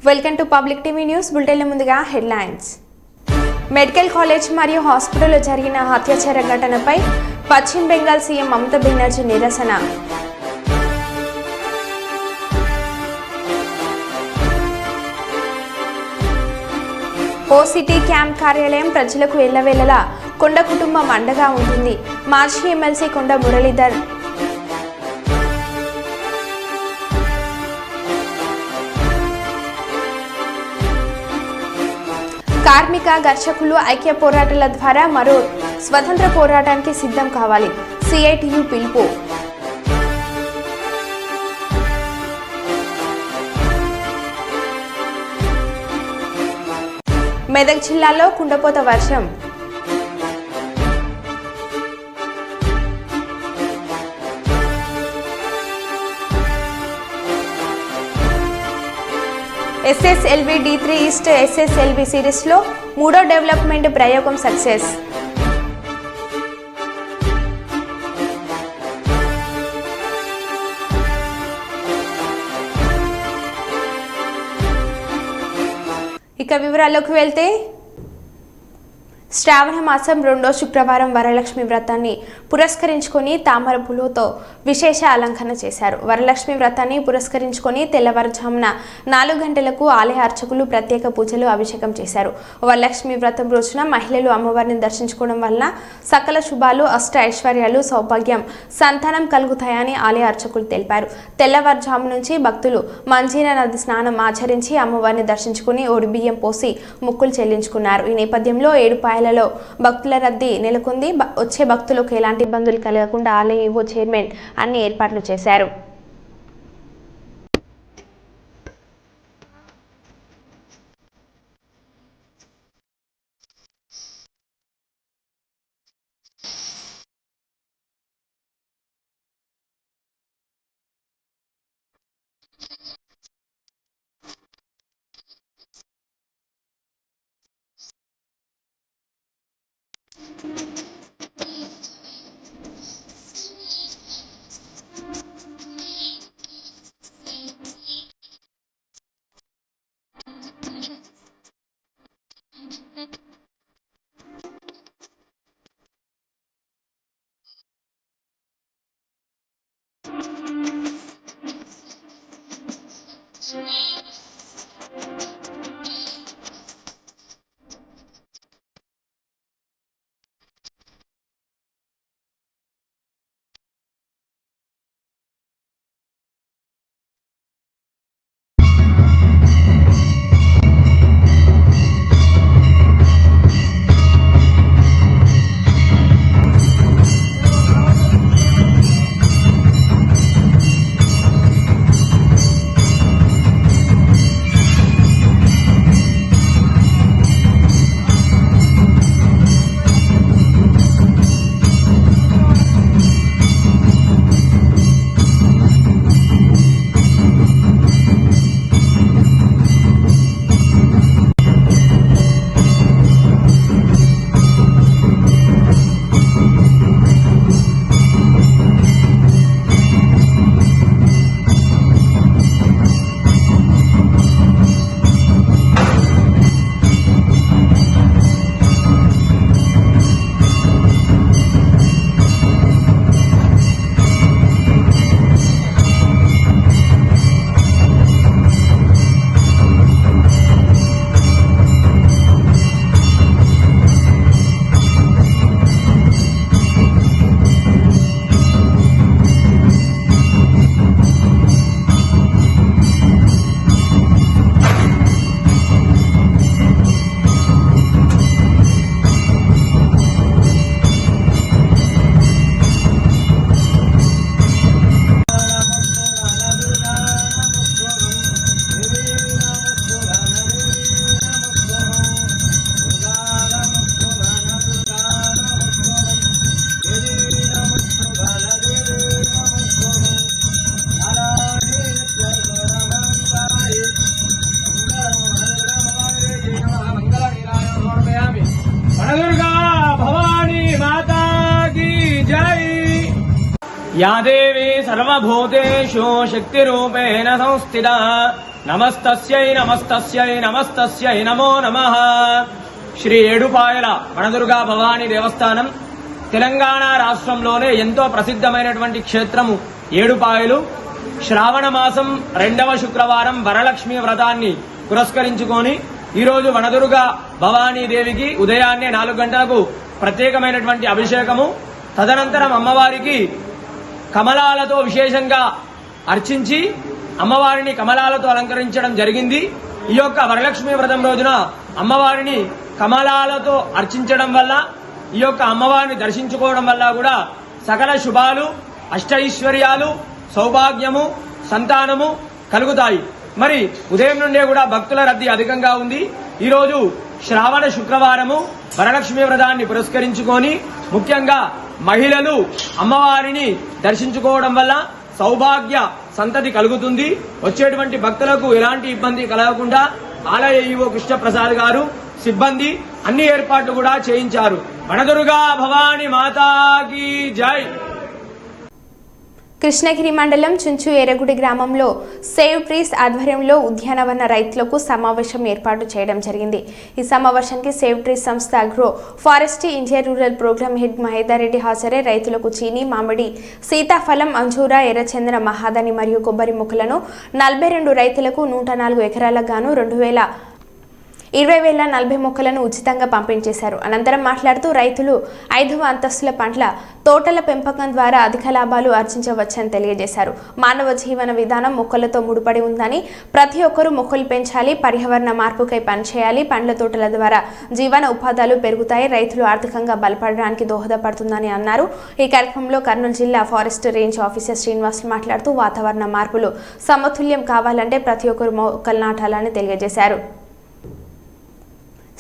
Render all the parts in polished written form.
Welcome to public TV news bulletin ముందుగా headlines. Medical college మరియు హాస్పిటల్లో జరిగిన అత్యాచార ఘటనపై పశ్చిమ బెంగాల్ సీఎం మమతా బెనర్జీ నిరసన. ఓసిటీ క్యాంప్ కార్యాలయం ప్రజలకు ఎల్లవేళలా కొండ కుటుంబం అండగా ఉంటుంది. మాజీ ఎమ్మెల్సీ కొండ మురళీధర్. కార్మిక ఘర్షకులు ఐక్య పోరాటాల ద్వారా మరో స్వతంత్ర పోరాటానికి సిద్ధం కావాలి. సిఐటియు పిలుపు. మెదక్ జిల్లాలో కుండపోత వర్షం. SSLV D3 ఈస్ట్ SSLV సిరీస్లో మూడో డెవలప్మెంట్ ప్రయోగం సక్సెస్. ఇక వివరాల్లోకి వెళ్తే, శ్రావణ మాసం 2వ శుక్రవారం వరలక్ష్మి వ్రతాన్ని పురస్కరించుకొని తామర పూలతో విశేష అలంకరణ చేశారు. వరలక్ష్మి వ్రతాన్ని పురస్కరించుకొని తెల్లవారుజామున 4 గంటలకు ఆలయ అర్చకులు ప్రత్యేక పూజలు అభిషేకం చేశారు. వరలక్ష్మి వ్రతం రోజున మహిళలు అమ్మవారిని దర్శించుకోవడం వలన సకల శుభాలు, అష్ట ఐశ్వర్యాలు, సౌభాగ్యం, సంతానం కలుగుతాయని ఆలయ అర్చకులు తెలిపారు. తెల్లవారుజాము నుంచి భక్తులు మంజీరా నది స్నానం ఆచరించి అమ్మవారిని దర్శించుకుని ఓడి బియ్యం పోసి మొక్కులు చెల్లించుకున్నారు. ఈ నేపథ్యంలో ఏడుపాయలలో భక్తుల రద్దీ నెలకొంది. వచ్చే భక్తులకు ఎలాంటి ఇబ్బందులు కలగకుండా ఆలయ ఈవో చైర్మన్ అన్ని ఏర్పాట్లు చేశారు. సర్వభూతేషు శక్తిరూపేణ సంస్థితా నమస్తస్యై నమస్తస్యై నమస్తస్యై నమో నమః. శ్రీ ఏడుపాయల వనదుర్గా భవానీ దేవస్థానం తెలంగాణ రాష్ట్రంలోనే ఎంతో ప్రసిద్ధమైనటువంటి క్షేత్రము ఏడుపాయలు. శ్రావణ మాసం 2వ శుక్రవారం వరలక్ష్మి వ్రతాన్ని పురస్కరించుకొని ఈరోజు వనదుర్గా భవానీ దేవికి ఉదయాన్నే 4 గంటలకు ప్రత్యేకమైనటువంటి అభిషేకము, తదనంతరం అమ్మవారికి కమలాలతో విశేషంగా అర్చించి అమ్మవారిని కమలాలతో అలంకరించడం జరిగింది. ఈ యొక్క వరలక్ష్మి వ్రతం రోజున అమ్మవారిని కమలాలతో అర్చించడం వల్ల, ఈ యొక్క అమ్మవారిని దర్శించుకోవడం వల్ల కూడా సకల శుభాలు, అష్టైశ్వర్యాలు, సౌభాగ్యము, సంతానము కలుగుతాయి. మరి ఉదయం నుండే కూడా భక్తుల రద్దీ అధికంగా ఉంది. ఈరోజు శ్రావణ శుక్రవారము వరలక్ష్మి వ్రతాన్ని పురస్కరించుకొని ముఖ్యంగా మహిళలు అమ్మవారిని దర్శించుకోవడం వల్ల సౌభాగ్య సంతతి కలుగుతుంది. వచ్చేటువంటి భక్తులకు ఎలాంటి ఇబ్బంది కలగకుండా ఆలయ ఈవో కృష్ణప్రసాద్ గారు, సిబ్బంది అన్ని ఏర్పాట్లు కూడా చేయించారు. వనదుర్గా భవానీ మాతాకి జై. కృష్ణగిరి మండలం చుంచు ఎరగుడి గ్రామంలో సేవ్ ట్రీస్ ఆధ్వర్యంలో ఉద్యానవన రైతులకు సమావేశం ఏర్పాటు చేయడం జరిగింది. ఈ సమావేశానికి సేవ్ ట్రీస్ సంస్థ agro forestry India rural programme head Mahender Reddy హాజరై రైతులకు చీని, మామిడి, సీతాఫలం, అంజూర, ఎర్రచంద్ర, మహాదాని మరియు కొబ్బరి మొక్కలను 42 రైతులకు 104 ఎకరాలకు గాను 20,040 మొక్కలను ఉచితంగా పంపిణీ చేశారు. అనంతరం మాట్లాడుతూ రైతులు 5వ అంతస్తుల పండ్ల తోటల పెంపకం ద్వారా అధిక లాభాలు ఆర్జించవచ్చని తెలియజేశారు. మానవ జీవన విధానం మొక్కలతో ముడిపడి ఉందని, ప్రతి ఒక్కరూ మొక్కలు పెంచాలి, పర్యావరణ మార్పుకై పనిచేయాలి, పండ్ల తోటల ద్వారా జీవన ఉపాధాలు పెరుగుతాయి, రైతులు ఆర్థికంగా బలపడడానికి దోహదపడుతుందని అన్నారు. ఈ కార్యక్రమంలో కర్నూలు జిల్లా ఫారెస్ట్ రేంజ్ ఆఫీసర్ శ్రీనివాసులు మాట్లాడుతూ వాతావరణ మార్పులు సమతుల్యం కావాలంటే ప్రతి ఒక్కరు మొక్కలు నాటాలని తెలియజేశారు.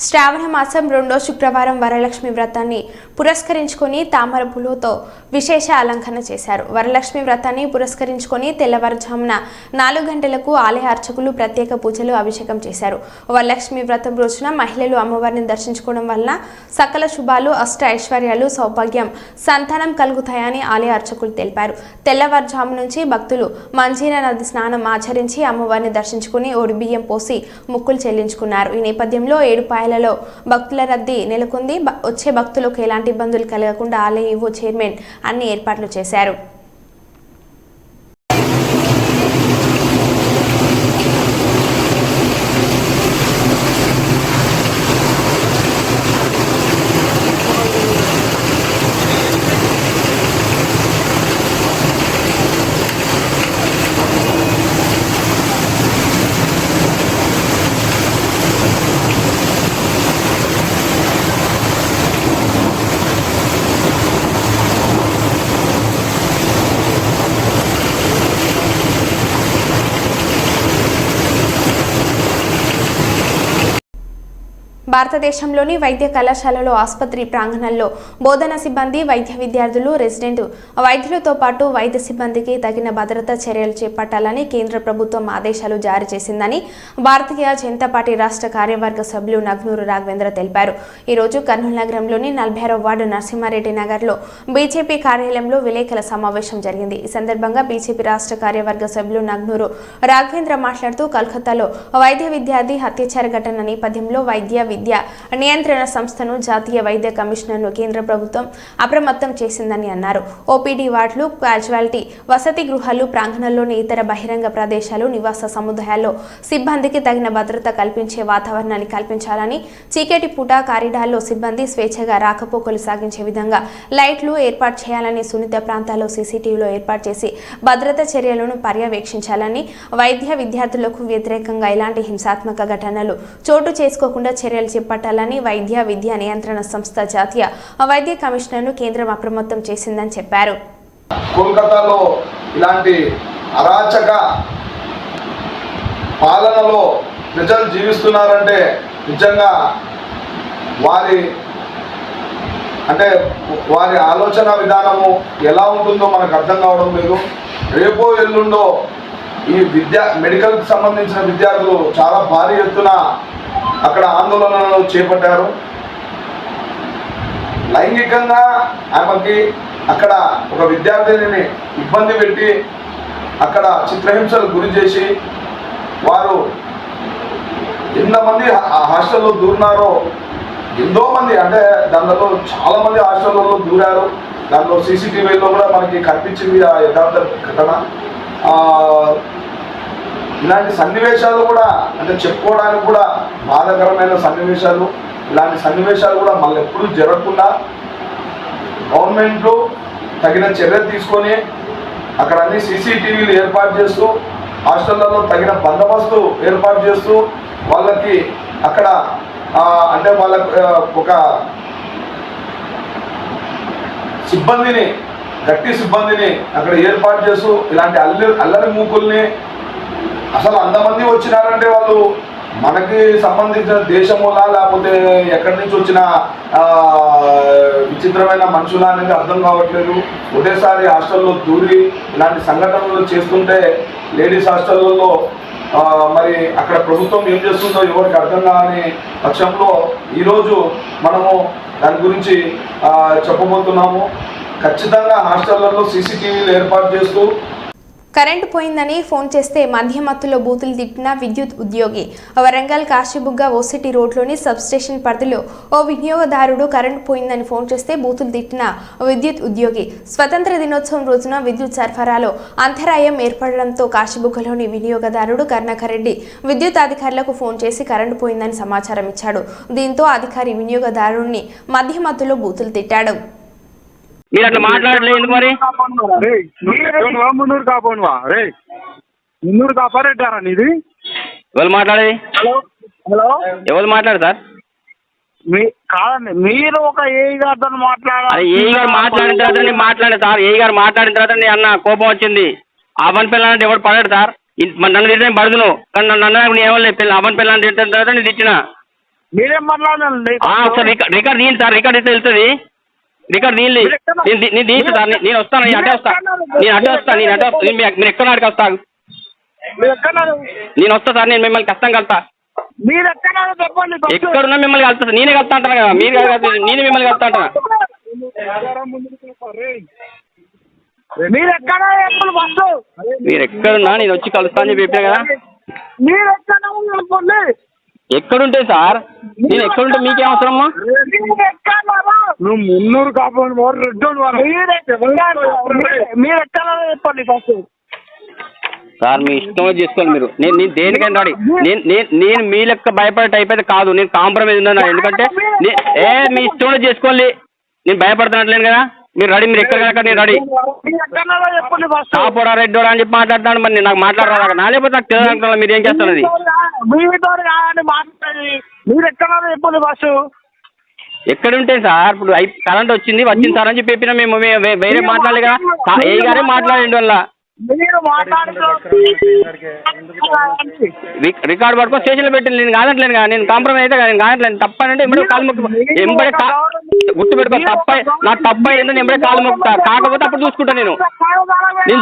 శ్రావణ మాసం 2వ శుక్రవారం వరలక్ష్మి వ్రతాన్ని పురస్కరించుకొని తామర పూలతో విశేష అలంకరణ చేశారు. వరలక్ష్మి వ్రతాన్ని పురస్కరించుకొని తెల్లవారుజామున 4 గంటలకు ఆలయ అర్చకులు ప్రత్యేక పూజలు, అభిషేకం చేశారు. వరలక్ష్మి వ్రతం రోజున మహిళలు అమ్మవారిని దర్శించుకోవడం వలన సకల శుభాలు, అష్ట ఐశ్వర్యాలు, సౌభాగ్యం, సంతానం కలుగుతాయని ఆలయ అర్చకులు తెలిపారు. తెల్లవారుజాము నుంచి భక్తులు మంజీరా నది స్నానం ఆచరించి అమ్మవారిని దర్శించుకుని ఓడిబియ్యం పోసి మొక్కులు చెల్లించుకున్నారు. ఈ నేపథ్యంలో ఏడుపాయలలో భక్తుల రద్దీ నెలకొంది. వచ్చే భక్తులకు ఎలాంటి ఇబ్బందులు కలగకుండా ఆలయ ఈవో చైర్మన్ అన్ని ఏర్పాట్లు చేశారు. భారతదేశంలోని వైద్య కళాశాలలో ఆసుపత్రి ప్రాంగణంలో బోధనా సిబ్బంది, వైద్య విద్యార్థులు, రెసిడెంట్ వైద్యులతో పాటు వైద్య సిబ్బందికి తగిన భద్రతా చర్యలు చేపట్టాలని కేంద్ర ప్రభుత్వం ఆదేశాలు జారీ చేసిందని భారతీయ జనతా పార్టీ రాష్ట్ర కార్యవర్గ సభ్యులు నగ్నూరు రాఘవేంద్ర తెలిపారు. ఈరోజు కర్నూలు నగరంలోని 46వ వార్డు నరసింహారెడ్డి నగర్లో బీజేపీ కార్యాలయంలో విలేకరుల సమావేశం జరిగింది. ఈ సందర్భంగా బీజేపీ రాష్ట్ర కార్యవర్గ సభ్యులు నగ్నూరు రాఘవేంద్ర మాట్లాడుతూ కలకత్తాలో వైద్య విద్యార్థి హత్యాచార ఘటన నేపథ్యంలో వైద్య విద్య నియంత్రణ సంస్థను, జాతీయ వైద్య కమిషనర్ను కేంద్ర ప్రభుత్వం అప్రమత్తం చేసిందని అన్నారు. ఓపీడీ వార్డులు, క్యాజువాలిటీ వసతి గృహాలు, ప్రాంగణంలోని ఇతర బహిరంగ ప్రదేశాలు, నివాస సముదాయాల్లో సిబ్బందికి తగిన భద్రత కల్పించే వాతావరణాన్ని కల్పించాలని, చీకటి పూట కారిడార్లో సిబ్బంది స్వేచ్ఛగా రాకపోకలు సాగించే విధంగా లైట్లు ఏర్పాటు చేయాలని, సున్నిత ప్రాంతాల్లో సీసీటీవీలో ఏర్పాటు చేసి భద్రతా చర్యలను పర్యవేక్షించాలని, వైద్య విద్యార్థులకు వ్యతిరేకంగా ఎలాంటి హింసాత్మక ఘటనలు చోటు చేసుకోకుండా చర్యలు చేపట్టాలని వైద్య విద్య నియంత్రణ సంస్థ, జాతీయ వైద్య కమిషనర్ను కేంద్రం అప్రమత్తం చేసిందని చెప్పారు. కోల్కతాలో ఇలాంటి అరాచక పాలనలో ప్రజలు జీవిస్తున్నారంటే నిజంగా వారి ఆలోచన విధానము ఎలా ఉంటుందో మనకు అర్థం కావడం లేదు. రేపో ఎల్లుండో ఈ మెడికల్కి సంబంధించిన విద్యార్థులు చాలా భారీ ఎత్తున అక్కడ ఆందోళనలు చేపట్టారు. లైంగికంగా ఆమెకి అక్కడ ఒక విద్యార్థిని ఇబ్బంది పెట్టి అక్కడ చిత్రహింసలకు గురి చేసి వారు ఎంతమంది హాస్టల్లో దూరినారో ఎంతో మంది, అంటే దానిలో చాలా మంది హాస్టల్లో దూరారు. దానిలో సీసీటీవీలో కూడా మనకి కనిపించింది ఆ యథార్థ ఘటన. ఇలాంటి సన్నివేశాలు కూడా అంటే చెప్పుకోవడానికి కూడా బాధాకరమైన సన్నివేశాలు. ఇలాంటి సన్నివేశాలు కూడా మళ్ళీ ఎప్పుడూ జరగకుండా గవర్నమెంట్లు తగిన చర్యలు తీసుకొని అక్కడ అన్ని సీసీటీవీలు ఏర్పాటు చేస్తూ హాస్టళ్లలో తగిన బందోబస్తు ఏర్పాటు చేస్తూ వాళ్ళకి అక్కడ అంటే వాళ్ళకు ఒక సిబ్బందిని, గట్టి సిబ్బందిని అక్కడ ఏర్పాటు చేస్తూ ఇలాంటి అల్లరి మూకుల్ని, అసలు అంతమంది వచ్చినారంటే వాళ్ళు మనకి సంబంధించిన దేశములా లేకపోతే ఎక్కడి నుంచి వచ్చిన విచిత్రమైన మనుషులా అనేది అర్థం కావట్లేదు. ఒకటేసారి హాస్టల్లో దూరి ఇలాంటి సంఘటనలు చేస్తుంటే లేడీస్ హాస్టల్లో మరి అక్కడ ప్రభుత్వం ఏం చేస్తుందో ఎవరికి అర్థం కాని పక్షంలో ఈరోజు మనము దాని గురించి చెప్పబోతున్నాము. ఖచ్చితంగా హాస్టళ్లలో సీసీటీవీలు ఏర్పాటు చేస్తూ కరెంటు పోయిందని ఫోన్ చేస్తే మధ్యమత్తులో బూతులు తిట్టిన విద్యుత్ ఉద్యోగి. వరంగల్ కాశీబుగ్గ ఓసిటీ రోడ్లోని సబ్స్టేషన్ పరిధిలో ఓ వినియోగదారుడు కరెంటు పోయిందని ఫోన్ చేస్తే బూతులు తిట్టిన విద్యుత్ ఉద్యోగి. స్వతంత్ర దినోత్సవం రోజున విద్యుత్ సరఫరాలో అంతరాయం ఏర్పడడంతో కాశీబుగ్గలోని వినియోగదారుడు కరుణాకర్ రెడ్డి విద్యుత్ అధికారులకు ఫోన్ చేసి కరెంటు పోయిందని సమాచారం ఇచ్చాడు. దీంతో అధికారి వినియోగదారుడిని మధ్యమత్తులో బూతులు తిట్టాడు. మీరు అట్లా మాట్లాడలేదు మరి మున్నూరు కాపోనువా రే, మున్నూరు కాపారెట్టారా నీది? ఎవరు మాట్లాడేది? హలో, ఎవరు మాట్లాడు సార్? కాదండి, మీరు ఒక ఏఈ గారితో మాట్లాడాలి. ఏఈ గారు మాట్లాడిన తర్వాత నేను మాట్లాడే సార్. ఏఈ గారు మాట్లాడిన తర్వాత నేను అన్న కోపం వచ్చింది. అవన్ పిల్లలంటే ఎవరు పడాడు సార్. నన్ను తిట్టే పడుదును కానీ నన్ను నేను ఏమో అవన్ పిల్లలు తిట్టిన తర్వాత నేను తిట్టిన. మీరేం మాట్లాడాలండి? సార్ రికార్డ్ తీయండి సార్, రికార్డ్ అయితే వెళ్తుంది. రికార్డ్ తీయండి, నేను తీసి సార్. నేను వస్తాను, నేను అడ్డే వస్తాను. మీరు ఎక్కడ నాడికి వస్తాను, నేను వస్తా సార్. నేను మిమ్మల్ని కష్టం కలుతా. మీరు చెప్పండి, ఎక్కడున్నా మిమ్మల్ని కలుతా సార్. నేనే కలుతా అంటాను కదా, మీరు నేనే మిమ్మల్ని కలుతా అంటాను. మీరు ఎక్కడ మీరు ఎక్కడున్నా నేను వచ్చి కలుస్తా అని చెప్పి చెప్పా కదా. మీరు ఎక్కడ ఎక్కడుంటే సార్, నేను ఎక్కడుంటే మీకేం అవసరమ్మా? నువ్వు మున్నూరు కాపాడు మీరు ఎక్కడ చెప్పండి ఫస్ట్ సార్. మీ ఇష్టం చేసుకోండి మీరు. నేను దేనికైనా రాడి. నేను మీ లెక్క భయపడే టైప్ అయితే కాదు. నేను కాంప్రమైజ్ ఉన్నాను. ఎందుకంటే మీ ఇష్టం చేసుకోండి. నేను భయపడుతున్నట్లేను కదా. మీరు రెడీ, మీరు ఎక్కడ నేను రెడీ. కాపోడా రెడ్డోడా అని చెప్పి మాట్లాడతాను. మరి నాకు మాట్లాడరా నా, లేకపోతే నాకు తెలియదు మీరు ఏం చేస్తారు. అది మీరు ఎక్కడ చెప్పండి ఫస్ట్. ఎక్కడుంటే సార్, ఇప్పుడు కరెంట్ వచ్చింది సార్ అని చెప్పి చెప్పినా మేము వేరే మాట్లాడలే కదా. ఏ గారే మాట్లాడండి వల్ల రికార్డు పట్టుకొని స్టేషన్లో పెట్టింది. నేను కాదట్లేను కదా, నేను కాంప్రమైజ్ అయితే నేను కాదట్లేను. తప్పనంటే ఎంబడే కాలు మొక్కు, ఎంబడే గుర్తుపెట్టుకో. నాకు తప్ప ఏంటంటే ఎంబడే కాలు మొక్కుతా. కాకపోతే అప్పుడు చూసుకుంటా. నేను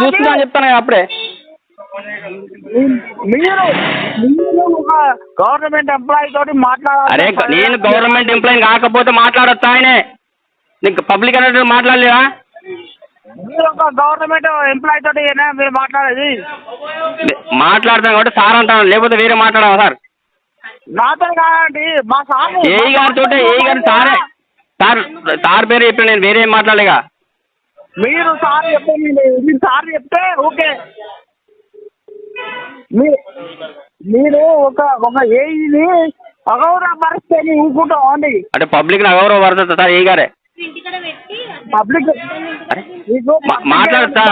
చూసుకుంటా అని చెప్తాను కదా అప్పుడే. గవర్నమెంట్ ఎంప్లాయీ తోటి మాట్లాడాలి. అరే నేను గవర్నమెంట్ ఎంప్లాయీ కాకపోతే మాట్లాడొచ్చా? ఆయనే నీకు పబ్లిక్ అనేది మాట్లాడలేదా? మీరు ఒక గవర్నమెంట్ ఎంప్లాయీ తోటి మీరు మాట్లాడేది. మాట్లాడతాను కాబట్టి సార్ అంటాను, లేకపోతే వేరే మాట్లాడావా సార్? నాతో కాదండి, మా సార్ ఏఈ గారితో. ఏఈ గారు సారే సార్. సార్ పేరు చెప్పాను, నేను వేరే మాట్లాడలేగా. మీరు సార్ చెప్పండి, మీరు సార్ చెప్తే ఓకే. మీరు ఒక ఏఈని అగౌరవపరిస్తే ఊరుకుంటాం అండి. అంటే పబ్లిక్ అగౌరవపడుతుంది సార్ ఏఈ గారే. పబ్లిక్ మాట్లాడతా.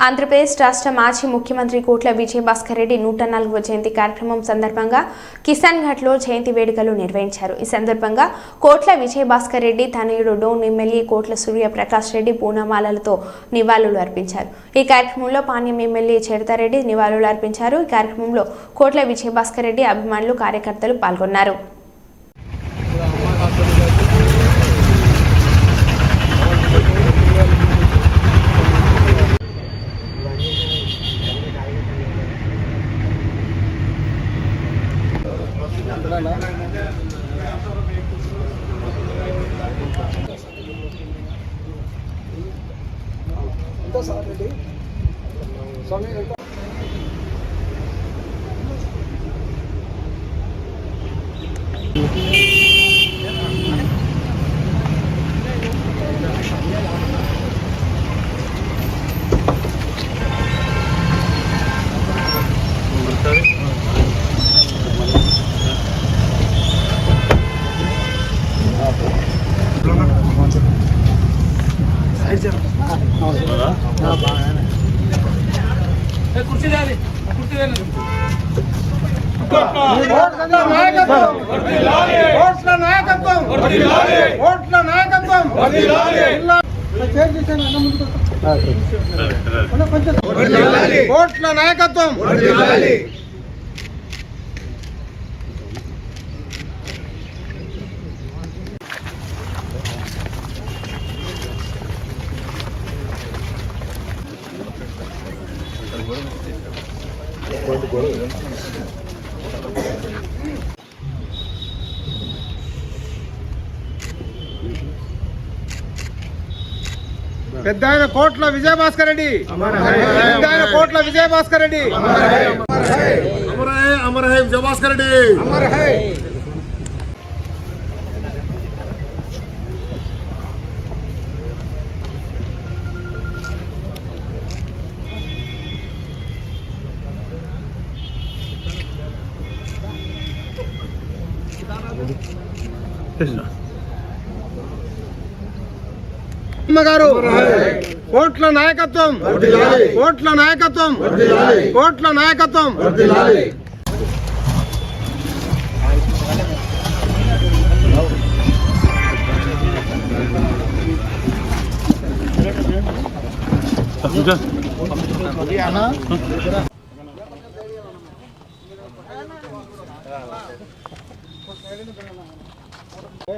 ఆంధ్రప్రదేశ్ రాష్ట్ర మాజీ ముఖ్యమంత్రి కోట్ల విజయభాస్కర్ రెడ్డి 104వ జయంతి కార్యక్రమం సందర్భంగా కిసాన్ ఘాట్లో జయంతి వేడుకలు నిర్వహించారు. ఈ సందర్భంగా కోట్ల విజయభాస్కర్ రెడ్డి తనయుడు డోన్ ఎమ్మెల్యే కోట్ల సూర్యప్రకాష్ రెడ్డి పూనమాలలతో నివాళులు అర్పించారు. ఈ కార్యక్రమంలో పాణ్యం ఎమ్మెల్యే చెడతారెడ్డి నివాళులు అర్పించారు. ఈ కార్యక్రమంలో కోట్ల విజయభాస్కర్ రెడ్డి అభిమానులు, కార్యకర్తలు పాల్గొన్నారు. కోట్ల నాయకత్వం పెద్దాయన కోట్ల విజయభాస్కర్ రెడ్డి, పెద్దాయన కోట్ల విజయభాస్కర్ రెడ్డి, అమర్ హై విజయభాస్కర్ రెడ్డి, అమర్ హై. గారు కోట్ల నాయకత్వం, కోట్ల నాయకత్వం, కోట్ల నాయకత్వం.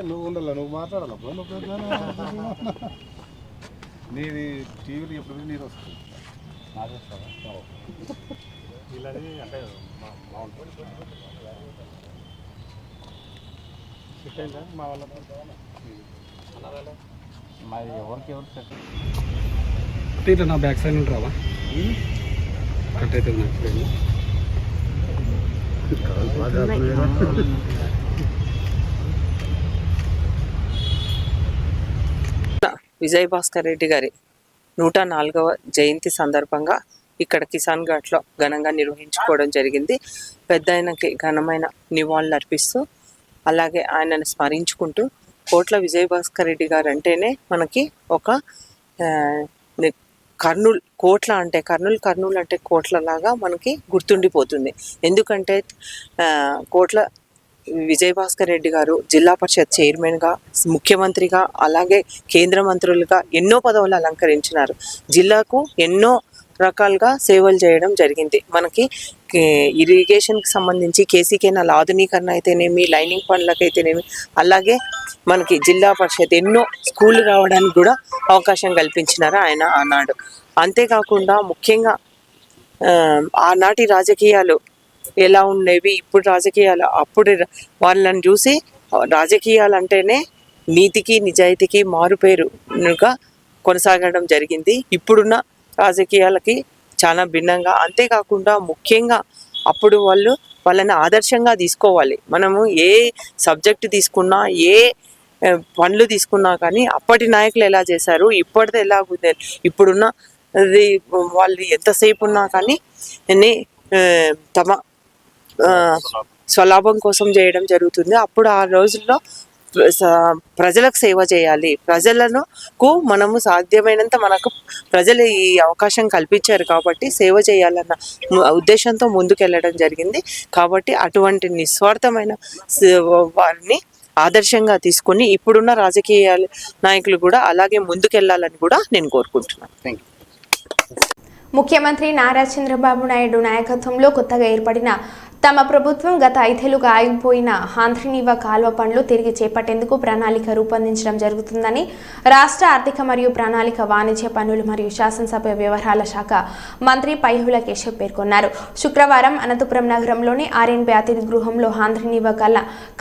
నువ్వు ఉండాల, నువ్వు మాట్లాడాల, నీది టీవీలో ఎప్పుడు నీరు వస్తుంది. అంటే మా వాళ్ళ మరి ఎవరికి సెట్ ఇట్లా నా బ్యాక్ సైడ్ ఉంటావా కట్ అవుతుంది నాకు. విజయభాస్కర్ రెడ్డి గారి 104వ జయంతి సందర్భంగా ఇక్కడ కిసాన్ ఘాట్లో ఘనంగా నిర్వహించుకోవడం జరిగింది. పెద్ద ఆయనకి ఘనమైన నివాళులు అర్పిస్తూ అలాగే ఆయనను స్మరించుకుంటూ కోట్ల విజయభాస్కర్ రెడ్డి గారు అంటేనే మనకి ఒక కర్నూలు కోట్ల అంటే కర్నూలు అంటే కోట్లలాగా మనకి గుర్తుండిపోతుంది. ఎందుకంటే కోట్ల విజయభాస్కర్ రెడ్డి గారు జిల్లా పరిషత్ చైర్మన్గా, ముఖ్యమంత్రిగా, అలాగే కేంద్ర మంత్రులుగా ఎన్నో పదవులు అలంకరించినారు. జిల్లాకు ఎన్నో రకాలుగా సేవలు చేయడం జరిగింది. మనకి ఇరిగేషన్కి సంబంధించి కేసీ కెనాల్ ఆధునీకరణ అయితేనేమి, లైనింగ్ పనులకైతేనేమి, అలాగే మనకి జిల్లా పరిషత్ ఎన్నో స్కూళ్ళు రావడానికి కూడా అవకాశం కల్పించినారు ఆయన ఆనాడు. అంతేకాకుండా ముఖ్యంగా ఆనాటి రాజకీయాలు ఎలా ఉండేవి, ఇప్పుడు రాజకీయాలు, అప్పుడు వాళ్ళని చూసి రాజకీయాలు అంటేనే నీతికి నిజాయితీకి మారుపేరుగా కొనసాగడం జరిగింది. ఇప్పుడున్న రాజకీయాలకి చాలా భిన్నంగా. అంతేకాకుండా ముఖ్యంగా అప్పుడు వాళ్ళని ఆదర్శంగా తీసుకోవాలి. మనము ఏ సబ్జెక్టు తీసుకున్నా, ఏ పనులు తీసుకున్నా కానీ అప్పటి నాయకులు ఎలా చేశారు, ఇప్పటిది ఎలా ఇప్పుడున్న వాళ్ళు ఎంతసేపు ఉన్నా కానీ తమ స్వలాభం కోసం చేయడం జరుగుతుంది. అప్పుడు ఆ రోజుల్లో ప్రజలకు సేవ చేయాలి, ప్రజలకు మనము సాధ్యమైనంత మనకు ప్రజలు ఈ అవకాశం కల్పించారు కాబట్టి సేవ చేయాలన్న ఉద్దేశంతో ముందుకెళ్ళడం జరిగింది. కాబట్టి అటువంటి నిస్వార్థమైన వారిని ఆదర్శంగా తీసుకొని ఇప్పుడున్న రాజకీయ నాయకులు కూడా అలాగే ముందుకెళ్లాలని కూడా నేను కోరుకుంటున్నాను. Thank you. ముఖ్యమంత్రి నారా చంద్రబాబు నాయుడు నాయకత్వంలో కొత్తగా ఏర్పడిన తమ ప్రభుత్వం గత 5 ఏళ్లుగా ఆగిపోయిన హాంద్రినీవా కాల్వ పనులు తిరిగి చేపట్టేందుకు ప్రణాళిక రూపొందించడం జరుగుతుందని రాష్ట్ర ఆర్థిక మరియు ప్రణాళిక వాణిజ్య పనులు మరియు శాసనసభ వ్యవహారాల శాఖ మంత్రి పైహుల కేశవ్ పేర్కొన్నారు. శుక్రవారం అనంతపురం నగరంలోని ఆర్ఎన్బి అతిథి గృహంలో హాంద్రినీవా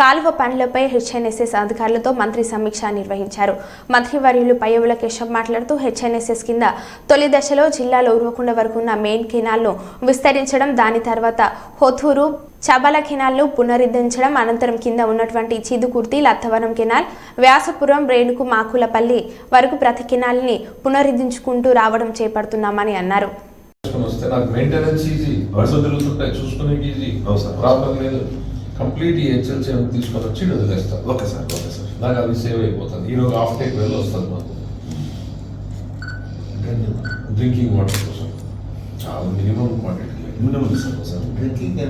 కాలువ పనులపై హెచ్ఎన్ఎస్ఎస్ అధికారులతో మంత్రి సమీక్ష నిర్వహించారు. మంత్రివర్యులు పైహుల కేశవ్ మాట్లాడుతూ హెచ్ఎన్ఎస్ఎస్ కింద తొలి దశలో జిల్లాలో ఉర్వకొండ వరకు ఉన్న మెయిన్ కెనాల్ను విస్తరించడం, దాని తర్వాత హోతూరు చబల కెనాల్ను పునరుద్ధరించడం, అనంతరం కింద ఉన్నటువంటి చిదుకుర్తి లత్తవరం కెనాల్, వ్యాసపురం రేణుకు మాకులపల్లి వరకు ప్రతి కెనాల్ని పునరుద్ధరించుకుంటూ రావడం చేపడుతున్నామని అన్నారు. కంప్లీట్ హెచ్ఎల్సీ తీసుకొని వచ్చి వదిలేస్తాను. ఓకే సార్, ఓకే సార్, నాకు అది సేవ్ అయిపోతుంది. ఈరోజు హాఫ్ టేక్ వెళ్ళి వస్తుంది మాకు డ్రింకింగ్ వాటర్ కోసం చాలా మినిమం క్వాంటిటీ డ్రింకింగ్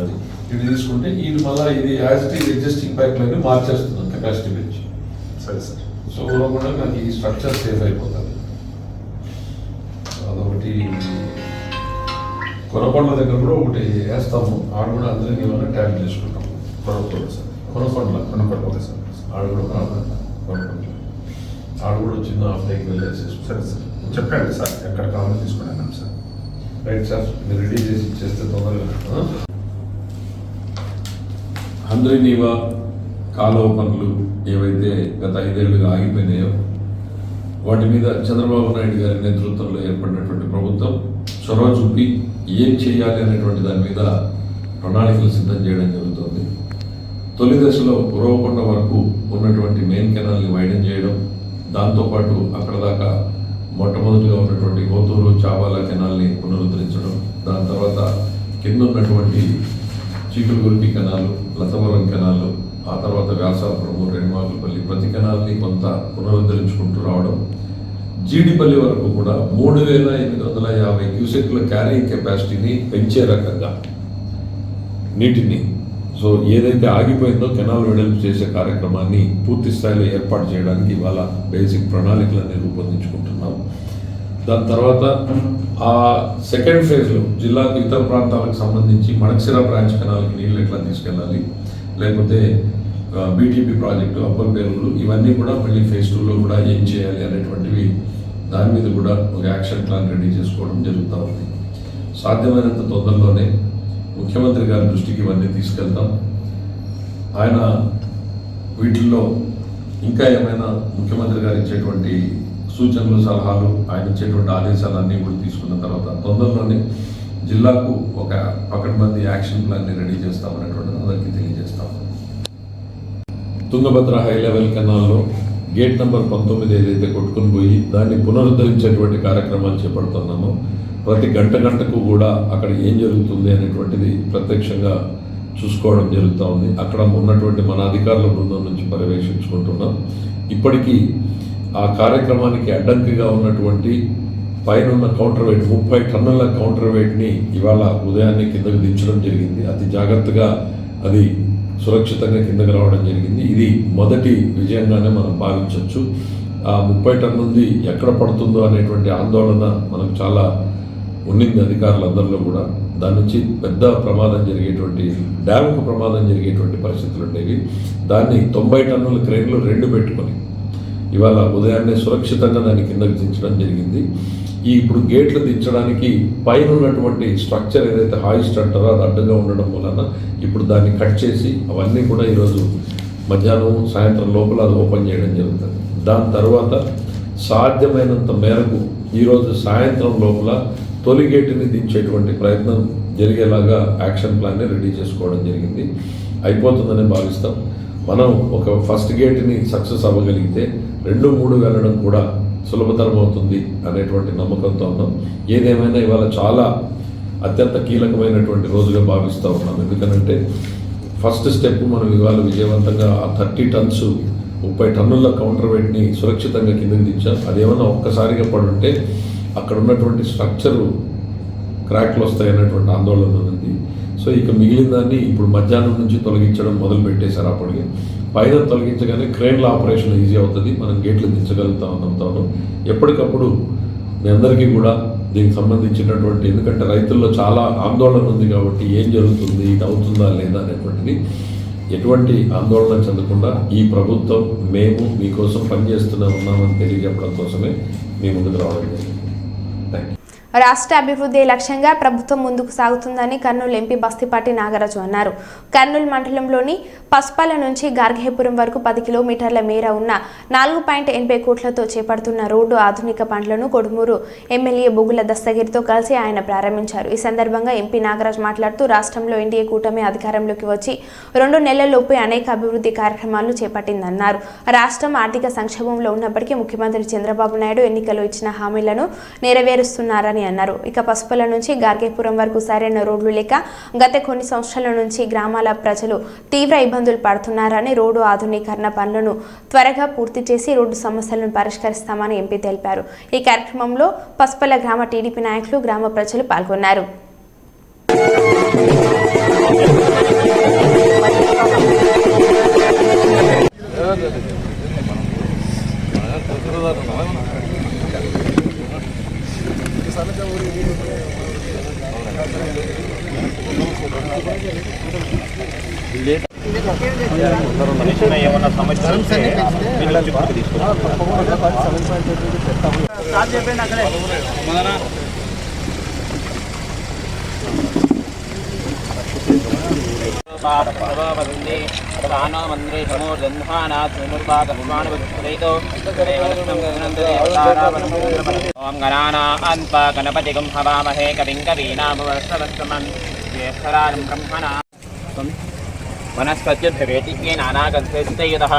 అది ఇది తీసుకుంటే ఇది మళ్ళీ ఇది as it is existing pipeline మార్చేస్తున్నాం కెపాసిటీ పెంచి. సరే సార్. సో కూడా నాకు ఈ స్ట్రక్చర్ సేవ్ అయిపోతుంది. అదొకటి కొనకొండ దగ్గర కూడా ఒకటి వేస్తాము. ఆడ కూడా అందరికీ ఏమైనా ట్యాప్ చేసుకుంటాం. Konakonda sir, Konakonda okay sir. ఆడ కూడా కొనకొండ ఆడ కూడా చిన్న హాఫ్ టేక్ వెళ్ళేసేసి. సరే సార్, చెప్పండి సార్ ఎక్కడ కావాలో తీసుకున్నాను సార్. రైట్ సార్, మీరు రెడీ చేసి ఇచ్చేస్తే తొందరగా. హాంద్రినీవా కాలువ పనులు ఏవైతే గత 5 ఏళ్లుగా ఆగిపోయినాయో వాటి మీద చంద్రబాబు నాయుడు గారి నేతృత్వంలో ఏర్పడినటువంటి ప్రభుత్వం చొరవ చూపి ఏం చేయాలి అనేటువంటి దాని మీద ప్రణాళికలు సిద్ధం చేయడం జరుగుతుంది. తొలి దశలో ఉరవకొండ వరకు ఉన్నటువంటి మెయిన్ కెనాల్ని వైడెన్ చేయడం, దాంతోపాటు అక్కడ దాకా మొట్టమొదటిగా ఉన్నటువంటి హోతూరు చాబాల కెనాల్ని పునరుద్ధరించడం, దాని తర్వాత కింద ఉన్నటువంటి చీకులగురికి కెనాలు, లతవరం కెనాలు, ఆ తర్వాత వ్యాసాపురము, రేణుమాకులపల్లి ప్రతి కెనాల్ని కొంత పునరుద్ధరించుకుంటూ రావడం, జీడిపల్లి వరకు కూడా 3850 క్యూసెక్ల క్యారింగ్ కెపాసిటీని పెంచే రకంగా నీటిని సో ఏదైతే ఆగిపోయిందో కెనాల్ వెడల్పు చేసే కార్యక్రమాన్ని పూర్తి స్థాయిలో ఏర్పాటు చేయడానికి ఇవాళ బేసిక్ ప్రణాళికలన్నీ రూపొందించుకుంటున్నాం. దాని తర్వాత ఆ సెకండ్ ఫేజ్లో జిల్లాకు ఇతర ప్రాంతాలకు సంబంధించి మడక్సిరా బ్రాంచ్ కెనాల్కి నీళ్ళు ఎట్లా తీసుకెళ్ళాలి, లేకపోతే బీటీపీ ప్రాజెక్టు, అప్పర్ పేరులు, ఇవన్నీ కూడా మళ్ళీ ఫేజ్ 2లో కూడా ఏం చేయాలి అనేటువంటివి దాని మీద కూడా ఒక యాక్షన్ ప్లాన్ రెడీ చేసుకోవడం జరుగుతూ ఉంది. సాధ్యమైనంత తొందరలోనే ముఖ్యమంత్రి గారి దృష్టికి ఇవన్నీ తీసుకెళ్తాం. ఆయన వీటిల్లో ఇంకా ఏమైనా ముఖ్యమంత్రి గారు ఇచ్చేటువంటి సూచనలు, సలహాలు, ఆయన ఇచ్చేటువంటి ఆదేశాలు అన్నీ కూడా తీసుకున్న తర్వాత తొందరలోనే జిల్లాకు ఒక పకడ్బందీ యాక్షన్ ప్లాన్ని రెడీ చేస్తామనేటువంటిది అందరికీ తెలియజేస్తాం. తుంగభద్ర హై లెవెల్ కెనాల్లో గేట్ నెంబర్ 19 ఏదైతే కొట్టుకుని పోయి దాన్ని పునరుద్ధరించేటువంటి కార్యక్రమాలు చేపడుతున్నామో ప్రతి గంటకు కూడా అక్కడ ఏం జరుగుతుంది అనేటువంటిది ప్రత్యక్షంగా చూసుకోవడం జరుగుతూ ఉంది. అక్కడ ఉన్నటువంటి మన అధికారుల బృందం నుంచి పర్యవేక్షించుకుంటున్నాం. ఇప్పటికీ ఆ కార్యక్రమానికి అడ్డంకిగా ఉన్నటువంటి పైన కౌంటర్ వెయిట్ 30 టన్నుల కౌంటర్ వెయిట్ని ఇవాళ ఉదయాన్నే కిందకు దించడం జరిగింది. అతి జాగ్రత్తగా అది సురక్షితంగా కిందకు రావడం జరిగింది. ఇది మొదటి విజయంగానే మనం భావించవచ్చు. ఆ 30 టన్నుంది ఎక్కడ పడుతుందో అనేటువంటి ఆందోళన మనకు చాలా ఉండింది అధికారులందరిలో కూడా. దాని నుంచి పెద్ద ప్రమాదం జరిగేటువంటి, డ్యామ్కు ప్రమాదం జరిగేటువంటి పరిస్థితులు ఉండేవి. దాన్ని 90 టన్నుల క్రేన్లు 2 పెట్టుకొని ఇవాళ ఉదయాన్నే సురక్షితంగా దాన్ని కిందకు దించడం జరిగింది. ఈ ఇప్పుడు గేట్లు దించడానికి పైన ఉన్నటువంటి స్ట్రక్చర్ ఏదైతే హాయిస్ట్ అంటారో అది అడ్డుగా ఉండడం వలన ఇప్పుడు దాన్ని కట్ చేసి అవన్నీ కూడా ఈరోజు మధ్యాహ్నం సాయంత్రం లోపల అది ఓపెన్ చేయడం జరుగుతుంది. దాని తర్వాత సాధ్యమైనంత మేరకు ఈరోజు సాయంత్రం లోపల తొలి గేటుని దించేటువంటి ప్రయత్నం జరిగేలాగా యాక్షన్ ప్లాన్ని రెడీ చేసుకోవడం జరిగింది. అయిపోతుందని భావిస్తాం. మనం ఒక ఫస్ట్ గేట్ని సక్సెస్ అవ్వగలిగితే 2, 3 వెళ్ళడం కూడా సులభతరం అవుతుంది అనేటువంటి నమ్మకంతో ఉన్నాం. ఏదేమైనా ఇవాళ చాలా అత్యంత కీలకమైనటువంటి రోజుగా భావిస్తూ ఉన్నాం. ఎందుకంటే ఫస్ట్ స్టెప్ మనం ఇవాళ విజయవంతంగా 30 టన్స్ 30 టన్నుల కౌంటర్ వెయిట్ని సురక్షితంగా కిందకి దించాం. అదేమన్నా ఒక్కసారిగా పడుంటే అక్కడ ఉన్నటువంటి స్ట్రక్చరు క్రాక్లు వస్తాయనేటువంటి ఆందోళన ఉంది. సో ఇక మిగిలిన దాన్ని ఇప్పుడు మధ్యాహ్నం నుంచి తొలగించడం మొదలు పెట్టేశారు. అప్పటికి పైన తొలగించగానే క్రేన్ల ఆపరేషన్ ఈజీ అవుతుంది, మనం గేట్లు దించగలుగుతాం. ఎప్పటికప్పుడు మీ అందరికీ కూడా దీనికి సంబంధించినటువంటి, ఎందుకంటే రైతుల్లో చాలా ఆందోళన ఉంది కాబట్టి ఏం జరుగుతుంది, ఇది అవుతుందా లేదా అనేటువంటిది ఎటువంటి ఆందోళన చెందకుండా ఈ ప్రభుత్వం మేము మీకోసం పనిచేస్తూనే ఉన్నామని తెలియజెప్పడం కోసమే మీ ముందుకు రావడం జరిగింది. Thank you. రాష్ట్ర అభివృద్ధి లక్ష్యంగా ప్రభుత్వం ముందుకు సాగుతుందని కర్నూలు ఎంపీ బస్తిపాటి నాగరాజు అన్నారు. కర్నూలు మండలంలోని పసుపాల నుంచి గార్గేపురం వరకు 10 కిలోమీటర్ల మేర ఉన్న 4.80 కోట్లతో చేపడుతున్న రోడ్డు ఆధునిక పనులను కొడుమూరు ఎమ్మెల్యే బొగుల దస్తగిరితో కలిసి ఆయన ప్రారంభించారు. ఈ సందర్భంగా ఎంపీ నాగరాజు మాట్లాడుతూ రాష్ట్రంలో ఎన్డీఏ కూటమి అధికారంలోకి వచ్చి 2 నెలల్లోపే అనేక అభివృద్ధి కార్యక్రమాలు చేపట్టిందన్నారు. రాష్ట్రం ఆర్థిక సంక్షోభంలో ఉన్నప్పటికీ ముఖ్యమంత్రి చంద్రబాబు నాయుడు ఎన్నికల్లో ఇచ్చిన హామీలను నెరవేరుస్తున్నారని అన్నారు. ఇక పసుపుల నుంచి గార్గేపురం వరకు సరైన రోడ్లు లేక గత కొన్ని సంవత్సరాల నుంచి గ్రామాల ప్రజలు తీవ్ర ఇబ్బందులు పడుతున్నారని, రోడ్డు ఆధునీకరణ పనులను త్వరగా పూర్తి చేసి రోడ్డు సమస్యలను పరిష్కరిస్తామని ఎంపీ తెలిపారు. ఈ కార్యక్రమంలో పసుపుల గ్రామ టీడీపీ నాయకులు, గ్రామ ప్రజలు పాల్గొన్నారు. ఏమన్నా సమస్య గణపతి హవామహే కవిం కవీనామవస్త్రవస్త్రమన్ జ్యేష్ఠరాజం బ్రహ్మణా वनस्पत्य भवेति ये नानागन्धयुतः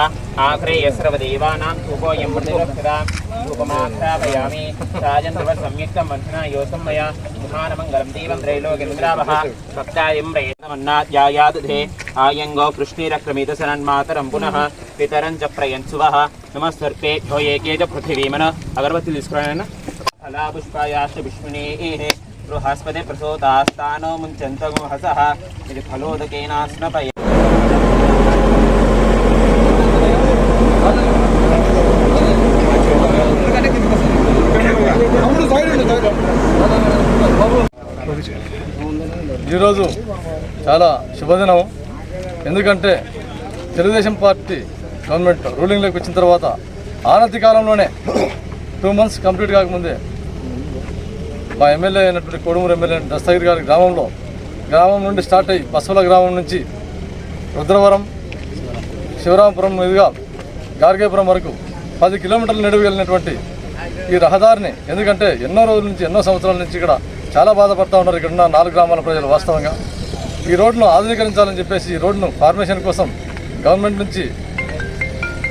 आखरे यस्रवदेवानां धूपोऽयं प्रतिरक्षता धूपमाख्यापयामि राजन्द्रव सम्यक्तं वंशना योऽसं मया महानमङ्गलं दीपं त्रैलोक्यमिन्द्रावः सप्तायं प्रयत्नमन्नाद्यायादुधे आयङ्गो कृष्णीरक्रमितसनन्मातरं पुनः पितरं च प्रयन्सुवः नमस्सर्पेभ्यो एके च पृथिवीमन अगरबत्ती తీసుకురాయన फलापुष्पायाश्च विष्णुनेः बृहस्पति प्रसोतास्तानो मुञ्चन्तगो हसः इति फलोदकेनास्नपय ఈరోజు చాలా శుభదినం. ఎందుకంటే తెలుగుదేశం పార్టీ గవర్నమెంట్ రూలింగ్లోకి వచ్చిన తర్వాత ఆనతి కాలంలోనే 2 months కంప్లీట్ కాకముందే మా ఎమ్మెల్యే అయినటువంటి కొడుమూరు ఎమ్మెల్యే దస్తగిరి గారి గ్రామం నుండి స్టార్ట్ అయ్యి పసుపుల గ్రామం నుంచి రుద్రవరం, శివరామపురం మీదుగా గార్గేపురం వరకు 10 కిలోమీటర్లు నడువు వెళ్ళినటువంటి ఈ రహదారిని, ఎందుకంటే ఎన్నో రోజుల నుంచి, ఎన్నో సంవత్సరాల నుంచి ఇక్కడ చాలా బాధపడుతూ ఉన్నారు ఇక్కడ ఉన్న 4 గ్రామాల ప్రజలు. వాస్తవంగా ఈ రోడ్డును ఆధునీకరించాలని చెప్పేసి ఈ రోడ్డును ఫార్మేషన్ కోసం గవర్నమెంట్ నుంచి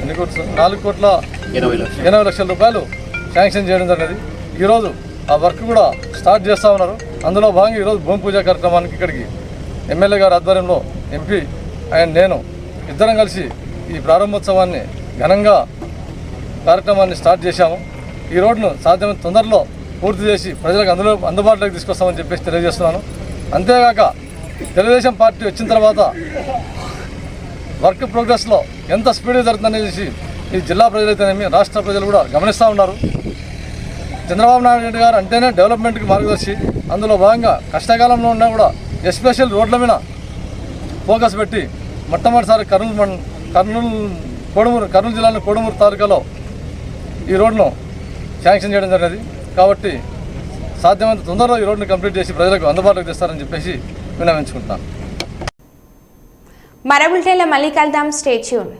4,80,00,000 రూపాయలు శాంక్షన్ చేయడం జరిగినది. ఈరోజు ఆ వర్క్ కూడా స్టార్ట్ చేస్తూ ఉన్నారు. అందులో భాగంగా ఈరోజు భూమి పూజ కార్యక్రమానికి ఇక్కడికి ఎమ్మెల్యే గారి ఆధ్వర్యంలో ఎంపీ అండ్ నేను ఇద్దరం కలిసి ఈ ప్రారంభోత్సవాన్ని ఘనంగా కార్యక్రమాన్ని స్టార్ట్ చేశాము. ఈ రోడ్డును సాధ్యమైన తొందరలో పూర్తి చేసి ప్రజలకు అందుబాటులోకి తీసుకొస్తామని చెప్పేసి తెలియజేస్తున్నాను. అంతేగాక తెలుగుదేశం పార్టీ వచ్చిన తర్వాత వర్క్ ప్రోగ్రెస్లో ఎంత స్పీడ్గా జరుగుతుందనేసి ఈ జిల్లా ప్రజలైతేనేమి, రాష్ట్ర ప్రజలు కూడా గమనిస్తూ ఉన్నారు. చంద్రబాబు నాయుడు గారు అంటేనే డెవలప్మెంట్కి మార్గదర్శి. అందులో భాగంగా కష్టకాలంలో ఉన్నా కూడా ఎస్పెషల్ రోడ్ల మీద ఫోకస్ పెట్టి మొట్టమొదటిసారి కర్నూలు జిల్లాలోని కొడుమూరు తాలూకాలో ఈ రోడ్ను శాంక్షన్ చేయడం జరిగినది. కాబట్టి సాధ్యమైనంత తొందరలో ఈ రోడ్ను కంప్లీట్ చేసి ప్రజలకు అందుబాటులోకి తెస్తారని చెప్పేసి విన్నవించుకుంటున్నాను. మరో బులెటిన్లో మళ్ళీ కలుద్దాం. Stay tune.